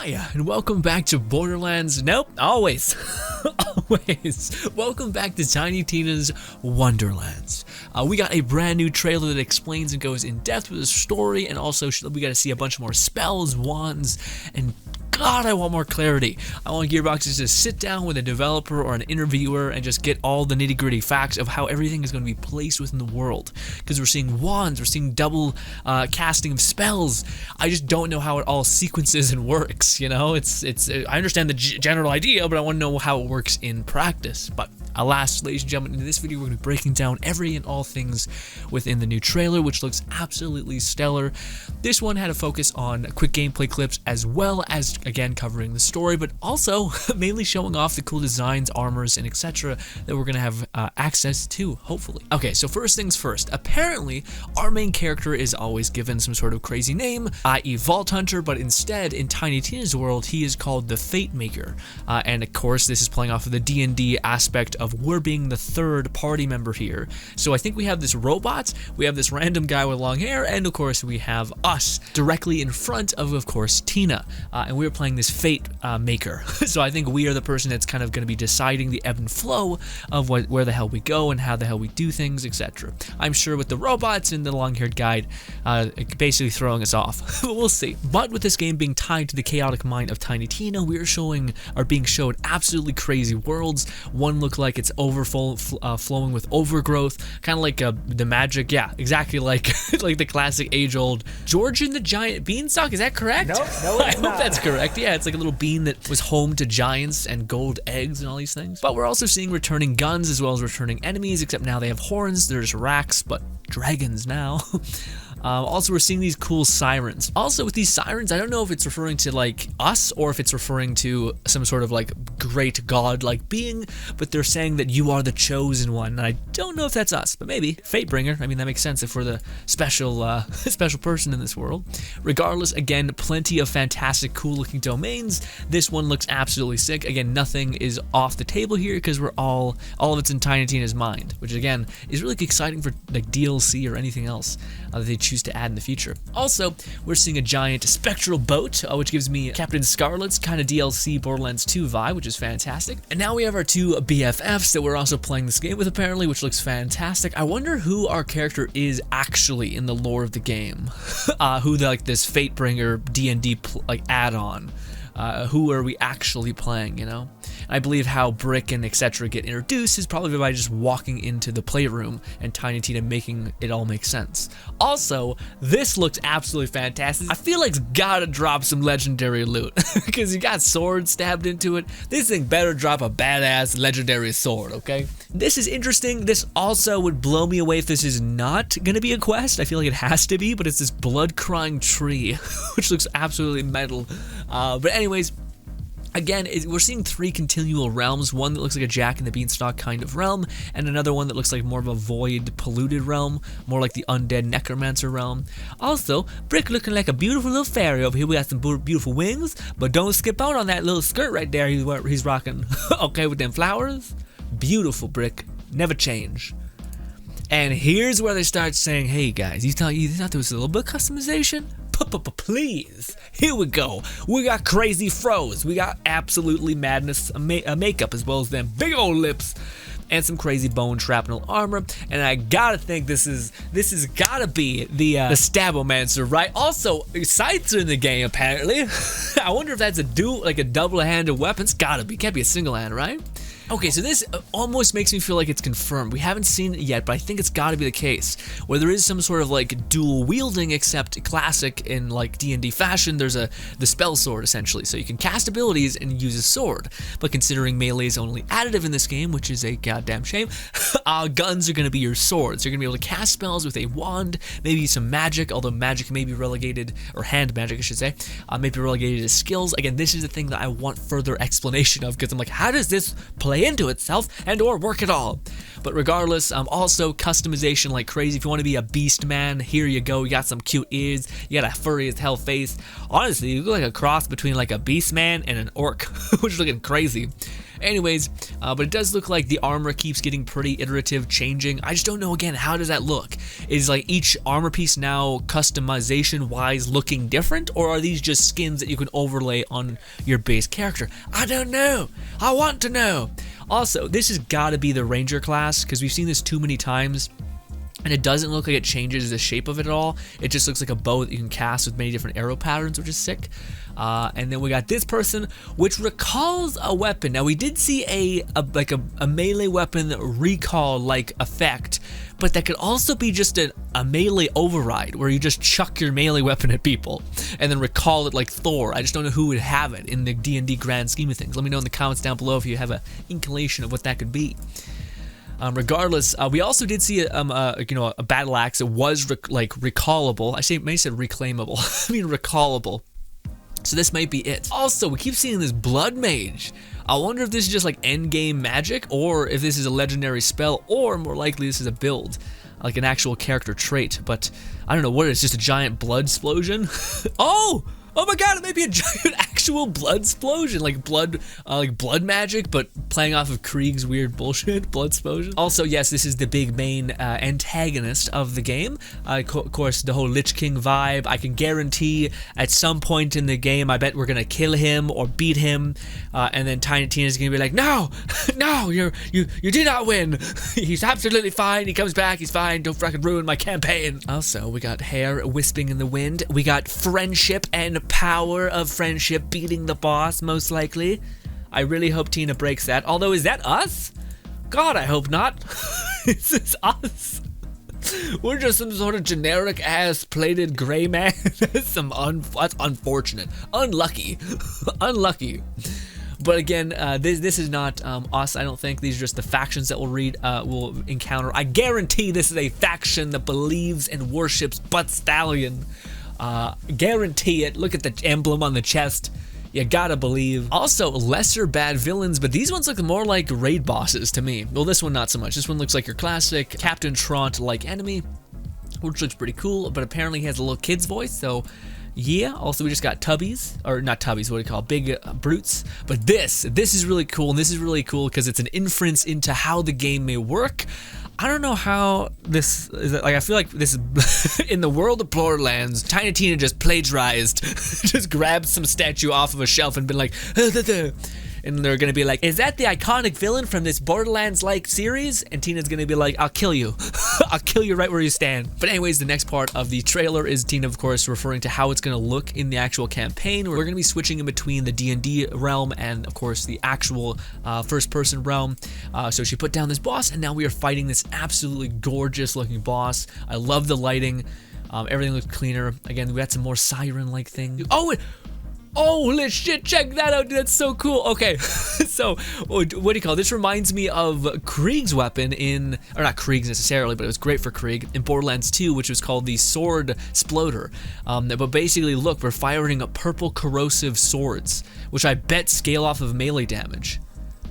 Hiya, and welcome back to Borderlands. Nope, always. Always. Welcome back to Tiny Tina's Wonderlands. We got a brand new trailer that explains and goes in depth with the story, and also we got to see a bunch more spells, wands, and God, I want more clarity. I want Gearbox to sit down with a developer or an interviewer and just get all the nitty-gritty facts of how everything is going to be placed within the world. Because we're seeing wands, we're seeing double casting of spells. I just don't know how it all sequences and works. You know, I understand the general idea, but I want to know how it works in practice. But alas, ladies and gentlemen, in this video we're going to be breaking down every and all things within the new trailer, which looks absolutely stellar. This one had a focus on quick gameplay clips as well as, again, covering the story, but also mainly showing off the cool designs, armors, and etc. that we're going to have access to, hopefully. Okay, so first things first. Apparently, our main character is always given some sort of crazy name, i.e. Vault Hunter, but instead, in Tiny Tina's world, he is called the Fatemaker. And of course, this is playing off of the D&D aspect of we're being the third party member here. So I think we have this robot, we have this random guy with long hair, and of course we have us directly in front of course, Tina. And we're playing this Fate Maker. So I think we are the person that's kind of going to be deciding the ebb and flow of where the hell we go and how the hell we do things, etc. I'm sure with the robots and the long-haired guide basically throwing us off. But we'll see. But with this game being tied to the chaotic mind of Tiny Tina, we are being showed absolutely crazy worlds. One look like it's flowing with overgrowth, kind of like the magic, yeah, exactly like like the classic age-old George and the Giant Beanstalk. Is that correct? No, I hope that's correct. Yeah, it's like a little bean that was home to giants and gold eggs and all these things. But we're also seeing returning guns as well as returning enemies, except now they have horns. There's racks, but dragons now. Also, we're seeing these cool sirens. Also, with these sirens, I don't know if it's referring to like us or if it's referring to some sort of like great god-like being, but they're saying that you are the chosen one. And I don't know if that's us, but maybe Fatebringer. I mean, that makes sense if we're the special special person in this world. Regardless, again, plenty of fantastic, cool-looking domains. This one looks absolutely sick. Again, nothing is off the table here because we're all of it's in Tiny Tina's mind, which again is really exciting for like DLC or anything else that they choose to add in the future. Also, we're seeing a giant spectral boat, which gives me Captain Scarlet's kind of DLC Borderlands 2 vibe, which is fantastic. And now we have our two BFFs that we're also playing this game with apparently, which looks fantastic. I wonder who our character is actually in the lore of the game. Who like this Fatebringer D&D like add-on. Who are we actually playing, you know? I believe how Brick and etc. get introduced is probably by just walking into the playroom and Tiny Tina making it all make sense. Also, this looks absolutely fantastic. I feel like it's gotta drop some legendary loot because you got swords stabbed into it. This thing better drop a badass legendary sword, okay? This is interesting. This also would blow me away if this is not gonna be a quest. I feel like it has to be, but it's this blood-crying tree, which looks absolutely metal. But anyways, again, we're seeing three continual realms, one that looks like a Jack and the Beanstalk kind of realm, and another one that looks like more of a void, polluted realm, more like the undead necromancer realm. Also, Brick looking like a beautiful little fairy over here. We got some beautiful wings, but don't skip out on that little skirt right there he's rocking. Okay, with them flowers. Beautiful, Brick. Never change. And here's where they start saying, hey guys, you thought there was a little bit of customization? Please, here we go. We got crazy froze. We got absolutely madness makeup as well as them big old lips and some crazy bone shrapnel armor. And I gotta think this is gotta be the Stabomancer, right? Also, Scythes are in the game apparently. I wonder if that's a double-handed weapon. It's gotta be. Can't be a single hand, right? Okay, so this almost makes me feel like it's confirmed. We haven't seen it yet, but I think it's got to be the case, where there is some sort of like dual wielding, except classic in like D&D fashion. There's the spell sword essentially, so you can cast abilities and use a sword. But considering melee is only additive in this game, which is a goddamn shame, guns are going to be your swords. You're going to be able to cast spells with a wand, maybe some magic, although magic may be relegated, or hand magic I should say, may be relegated to skills. Again, this is the thing that I want further explanation of, because I'm like, how does this play into itself and or work at all? But regardless, also customization like crazy. If you want to be a beast man, here you go. You got some cute ears, you got a furry as hell face. Honestly, you look like a cross between like a beast man and an orc, which is looking crazy. Anyways, but it does look like the armor keeps getting pretty iterative, changing. I just don't know, again, how does that look? Is like each armor piece now customization wise looking different, or are these just skins that you can overlay on your base character? I don't know. I want to know. Also, this has got to be the ranger class, because we've seen this too many times. And it doesn't look like it changes the shape of it at all. It just looks like a bow that you can cast with many different arrow patterns, which is sick. And then we got this person, which recalls a weapon. Now, we did see a melee weapon recall-like effect, but that could also be just a melee override, where you just chuck your melee weapon at people and then recall it like Thor. I just don't know who would have it in the D&D grand scheme of things. Let me know in the comments down below if you have an inclination of what that could be. Regardless, we also did see a battle axe that was recallable. I may say reclaimable. I mean recallable. So this might be it. Also, we keep seeing this blood mage. I wonder if this is just like end game magic, or if this is a legendary spell, or more likely this is a build, like an actual character trait. But I don't know what it is. Just a giant blood explosion. Oh my god, it might be a giant actual blood explosion, like blood magic, but playing off of Krieg's weird bullshit, blood explosion. Also, yes, this is the big main antagonist of the game. Of course, the whole Lich King vibe. I can guarantee at some point in the game, I bet we're gonna kill him or beat him, and then Tiny Tina's gonna be like, no, you did not win. He's absolutely fine. He comes back. He's fine. Don't fucking ruin my campaign. Also, we got hair wisping in the wind. We got friendship and power of friendship beating the boss, most likely. I really hope Tina breaks that. Although, is that us? God, I hope not. Is this us? We're just some sort of generic ass plated gray man. That's unfortunate. Unlucky. Unlucky. But again, this is not us, I don't think. These are just the factions that we'll encounter. I guarantee this is a faction that believes and worships Butt Stallion. Guarantee it. Look at the emblem on the chest. You gotta believe. Also, lesser bad villains, but these ones look more like raid bosses to me. Well, this one not so much. This one looks like your classic Captain Trant-like enemy, which looks pretty cool, but apparently he has a little kid's voice, so yeah. Also, we just got Tubbies, or not Tubbies, what do you call it? Big brutes. But this is really cool, and this is really cool because it's an inference into how the game may work. I don't know how this is, like, I feel like this is in the world of Wonderlands, Tiny Tina just plagiarized, just grabbed some statue off of a shelf and been like, and they're gonna be like, is that the iconic villain from this Borderlands-like series? And Tina's gonna be like, I'll kill you. I'll kill you right where you stand. But anyways, the next part of the trailer is Tina, of course, referring to how it's gonna look in the actual campaign. We're gonna be switching in between the D&D realm and, of course, the actual first-person realm. So she put down this boss, and now we are fighting this absolutely gorgeous-looking boss. I love the lighting. Everything looks cleaner. Again, we got some more siren-like thing. Holy shit, check that out, dude, that's so cool. Okay, so, what do you call it? This reminds me of Krieg's weapon or not Krieg's necessarily, but it was great for Krieg in Borderlands 2, which was called the Sword Sploder. But basically, look, we're firing purple corrosive swords, which I bet scale off of melee damage.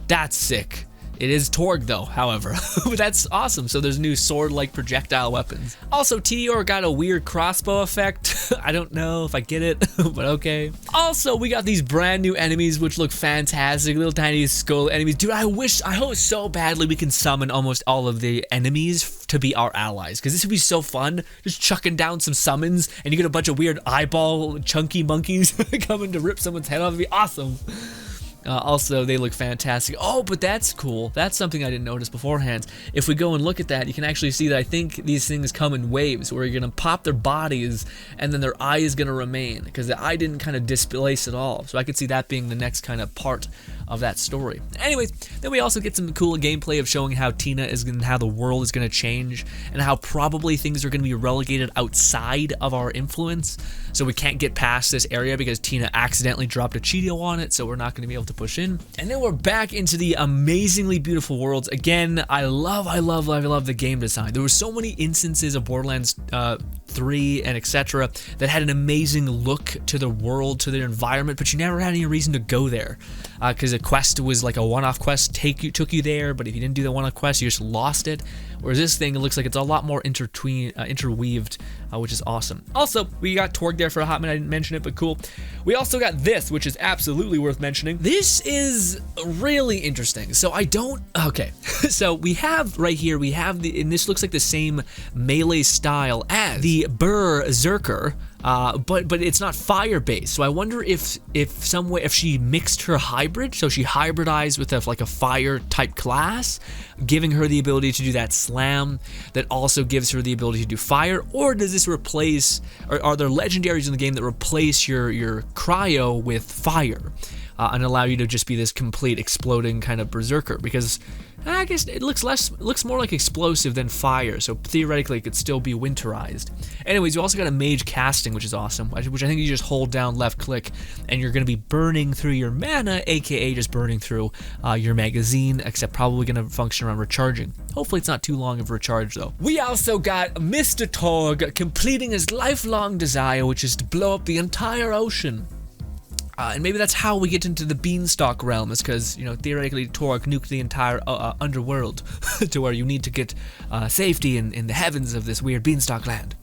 That's sick. It is Torg though, however, but that's awesome. So there's new sword-like projectile weapons. Also, Tidior got a weird crossbow effect. I don't know if I get it, but okay. Also, we got these brand new enemies, which look fantastic. Little tiny skull enemies. Dude, I hope so badly we can summon almost all of the enemies to be our allies, because this would be so fun. Just chucking down some summons, and you get a bunch of weird eyeball chunky monkeys coming to rip someone's head off. It'd be awesome. Also, they look fantastic. Oh, but that's cool. That's something I didn't notice beforehand. If we go and look at that, you can actually see that I think these things come in waves, where you're going to pop their bodies, and then their eye is going to remain, because the eye didn't kind of displace at all. So I could see that being the next kind of part of that story. Anyways, then we also get some cool gameplay of showing how Tina is and how the world is going to change, and how probably things are going to be relegated outside of our influence. So we can't get past this area because Tina accidentally dropped a Cheeto on it, so we're not going to be able to push in. And then we're back into the amazingly beautiful worlds. Again, I love the game design. There were so many instances of Borderlands 3 and etc. that had an amazing look to the world, to their environment, but you never had any reason to go there because the quest was like a one-off quest, took you there, but if you didn't do the one-off quest, you just lost it. Whereas this thing, it looks like it's a lot more interweaved, which is awesome. Also, we got Torg there for a hot minute. I didn't mention it, but cool. We also got this, which is absolutely worth mentioning. This is really interesting. So okay. So we have right here, and this looks like the same melee style as the Berserker, but it's not fire based. So I wonder if she mixed her hybrid, so she hybridized with a fire type class, giving her the ability to do that slam that also gives her the ability to do fire, or does this replace, or are there legendaries in the game that replace your cryo with fire and allow you to just be this complete exploding kind of berserker? Because I guess it looks more like explosive than fire, so theoretically it could still be winterized. Anyways, you also got a mage casting, which is awesome, which I think you just hold down left click and you're going to be burning through your mana, aka just burning through your magazine, except probably going to function around recharging. Hopefully it's not too long of a recharge though. We also got Mr. Torg completing his lifelong desire, which is to blow up the entire ocean. And maybe that's how we get into the beanstalk realm, is because, theoretically Torg nuked the entire underworld to where you need to get safety in the heavens of this weird beanstalk land.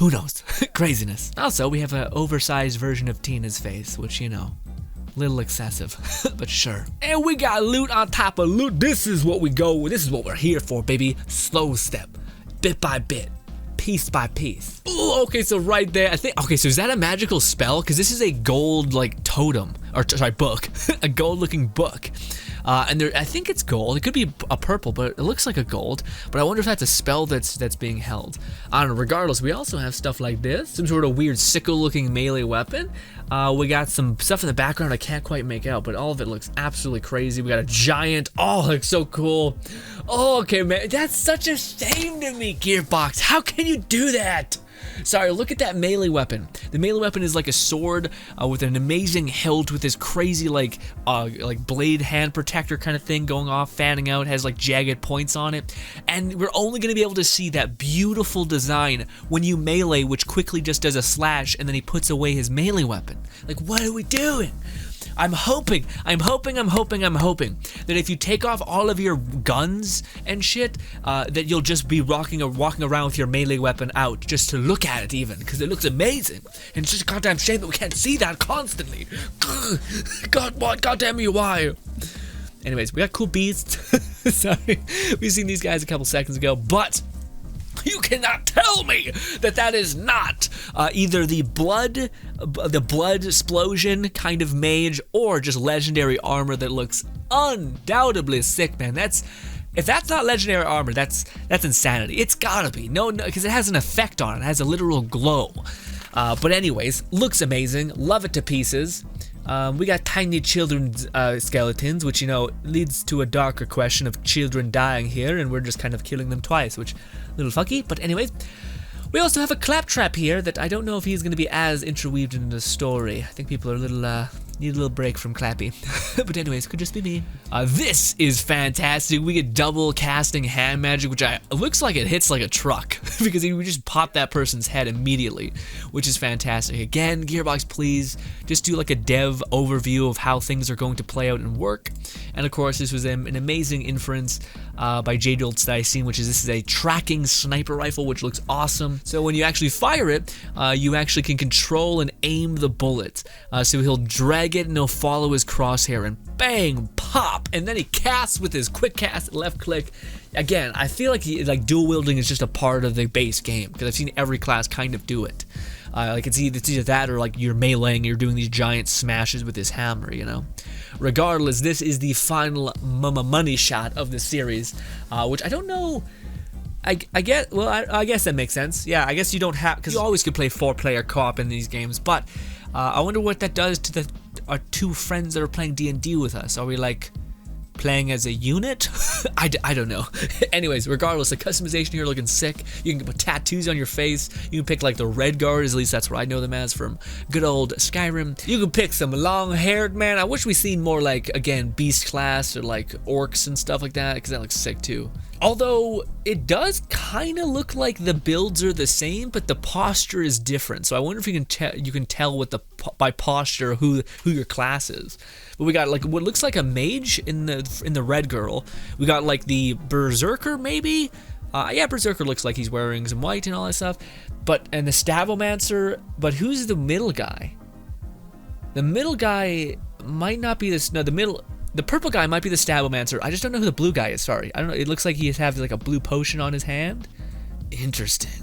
Who knows? Craziness. Also, we have an oversized version of Tina's face, which, little excessive, but sure. And we got loot on top of loot. This is what we go with. This is what we're here for, baby. Slow step, bit by bit. Piece by piece. Ooh, okay, so right there, okay, so is that a magical spell? Because this is a gold, totem, or sorry, book, a gold-looking book. And I think it's gold. It could be a purple, but it looks like a gold. But I wonder if that's a spell that's being held. I don't know. Regardless, we also have stuff like this, some sort of weird sickle-looking melee weapon. We got some stuff in the background I can't quite make out, but all of it looks absolutely crazy. We got a giant. Oh, it looks so cool. Oh, okay, man, that's such a shame to me, Gearbox. How can you do that? Sorry, look at that melee weapon. The melee weapon is like a sword with an amazing hilt with this crazy like blade hand protector kind of thing going off, fanning out, has jagged points on it. And we're only going to be able to see that beautiful design when you melee, which quickly just does a slash and then he puts away his melee weapon. What are we doing? I'm hoping that if you take off all of your guns and shit, that you'll just be walking around with your melee weapon out just to look at it even, because it looks amazing. And it's just a goddamn shame that we can't see that constantly. Goddamn you, why? Anyways, we got cool beasts. Sorry, we've seen these guys a couple seconds ago, but you cannot tell me that is not either the blood explosion kind of mage, or just legendary armor that looks undoubtedly sick, man. If that's not legendary armor, that's insanity. It's gotta be. No, because it has an effect on it. It has a literal glow. But anyways, looks amazing. Love it to pieces. We got tiny children's skeletons, which, leads to a darker question of children dying here, and we're just kind of killing them twice, which, a little fucky, but anyways. We also have a claptrap here that I don't know if he's going to be as interweaved into the story. I think people are need a little break from Clappy. But anyways, could just be me. This is fantastic. We get double casting hand magic, which it looks like it hits like a truck because we just pop that person's head immediately, which is fantastic. Again, Gearbox, please just do a dev overview of how things are going to play out and work. And of course, this was an amazing inference by J-Scythe, which this is a tracking sniper rifle, which looks awesome. So when you actually fire it, you actually can control and aim the bullet. So he'll drag it and he'll follow his crosshair and bang, pop, and then he casts with his quick cast, left click. Again, I feel like dual wielding is just a part of the base game, because I've seen every class kind of do it. It's either that or you're meleeing, you're doing these giant smashes with this hammer, Regardless, this is the final money shot of the series, which I don't know. I guess that makes sense. Yeah, I guess you don't have, because you always could play 4-player co-op in these games, but I wonder what that does to our two friends that are playing D&D with us. Are we playing as a unit? I don't know. Anyways, regardless, the customization here looking sick. You can put tattoos on your face. You can pick the red guards, at least that's what I know them as from good old Skyrim. You can pick some long-haired man. I wish we seen more again, beast class or orcs and stuff like that, because that looks sick too. Although it does kind of look like the builds are the same, but the posture is different. So I wonder if you can tell with by posture who your class is. But we got like what looks like a mage in the red girl. We got like the berserker maybe. Yeah, berserker looks like he's wearing some white and all that stuff. And the stavomancer. But who's the middle guy? The middle guy might not be this. No, the purple guy might be the stavomancer. I just don't know who the blue guy is. Sorry, I don't know. It looks like he has like a blue potion on his hand. Interesting.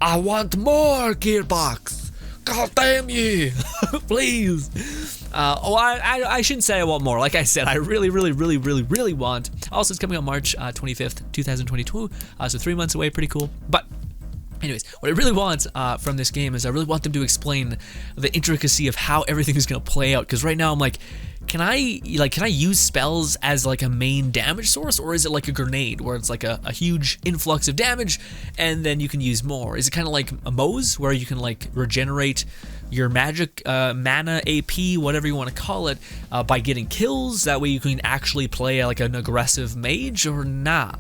I want more, Gearbox. God damn you, please. I shouldn't say I want more. Like I said, I really want. Also, it's coming out March 25th, 2022. So 3 months away, pretty cool. But anyways, what I really want from this game is I really want them to explain the intricacy of how everything is gonna play out. Because right now I'm like, can I use spells as like a main damage source, or is it like a grenade where it's like a huge influx of damage and then you can use more? Is it kind of like a Moze where you can like regenerate your magic mana, AP, whatever you want to call it, by getting kills? That way you can actually play like an aggressive mage, or nah?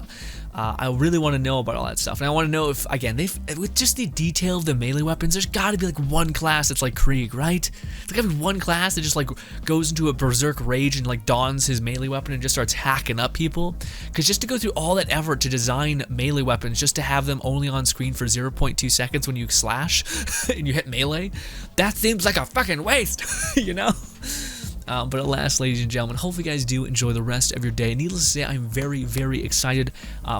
I really want to know about all that stuff, and I want to know if, again, with just the detail of the melee weapons, there's got to be like one class that's like Krieg, right? There's got to be one class that just like goes into a berserk rage and like dons his melee weapon and just starts hacking up people. Because just to go through all that effort to design melee weapons just to have them only on screen for 0.2 seconds when you slash and you hit melee, that seems like a fucking waste, you know? But alas, ladies and gentlemen, hopefully you guys do enjoy the rest of your day. Needless to say, I'm very excited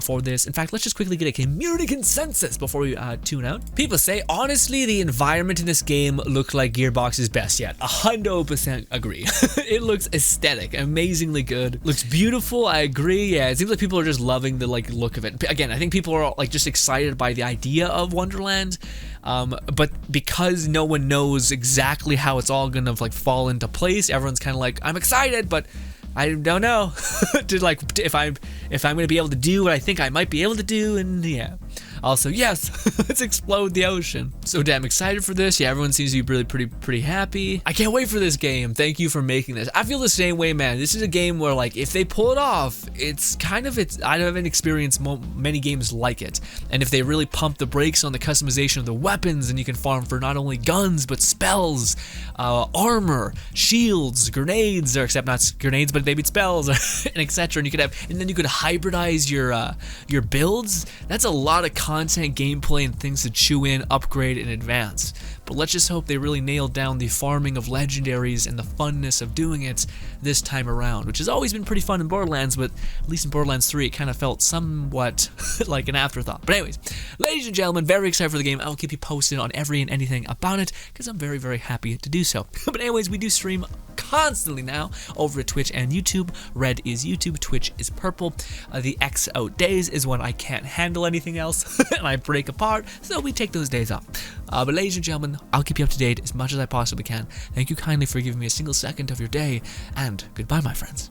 for this. In fact, let's just quickly get a community consensus before we tune out. People say, honestly, the environment in this game looked like Gearbox's best yet. 100% agree. It looks aesthetic, amazingly good. Looks beautiful, I agree. Yeah, it seems like people are just loving the like look of it. Again, I think people are like just excited by the idea of Wonderland. But because no one knows exactly how it's all gonna like fall into place, everyone's kind of like, I'm excited, but I don't know to like if I'm gonna be able to do what I think I might be able to do. And yeah, also yes, let's explode the ocean. So damn excited for this. Yeah, everyone seems to be really pretty happy. I can't wait for this game. Thank you for making this. I feel the same way, man. This is a game where like if they pull it off, I haven't experienced many games like it. And if they really pump the brakes on the customization of the weapons, and you can farm for not only guns but spells, armor, shields, grenades, or except not grenades, but maybe spells, and etc. And then you could hybridize your builds. That's a lot of content, gameplay, and things to chew in, upgrade, and advance. But let's just hope they really nail down the farming of legendaries and the funness of doing it this time around, which has always been pretty fun in Borderlands, but at least in Borderlands 3 it kind of felt somewhat like an afterthought. But anyways, ladies and gentlemen, very excited for the game. I will keep you posted on every and anything about it, because I'm very happy to do so. But anyways, we do stream constantly now over at Twitch and YouTube. Red is YouTube, Twitch is purple. The X out days is when I can't handle anything else and I break apart, so we take those days off. But ladies and gentlemen, I'll keep you up to date as much as I possibly can. Thank you kindly for giving me a single second of your day, and goodbye, my friends.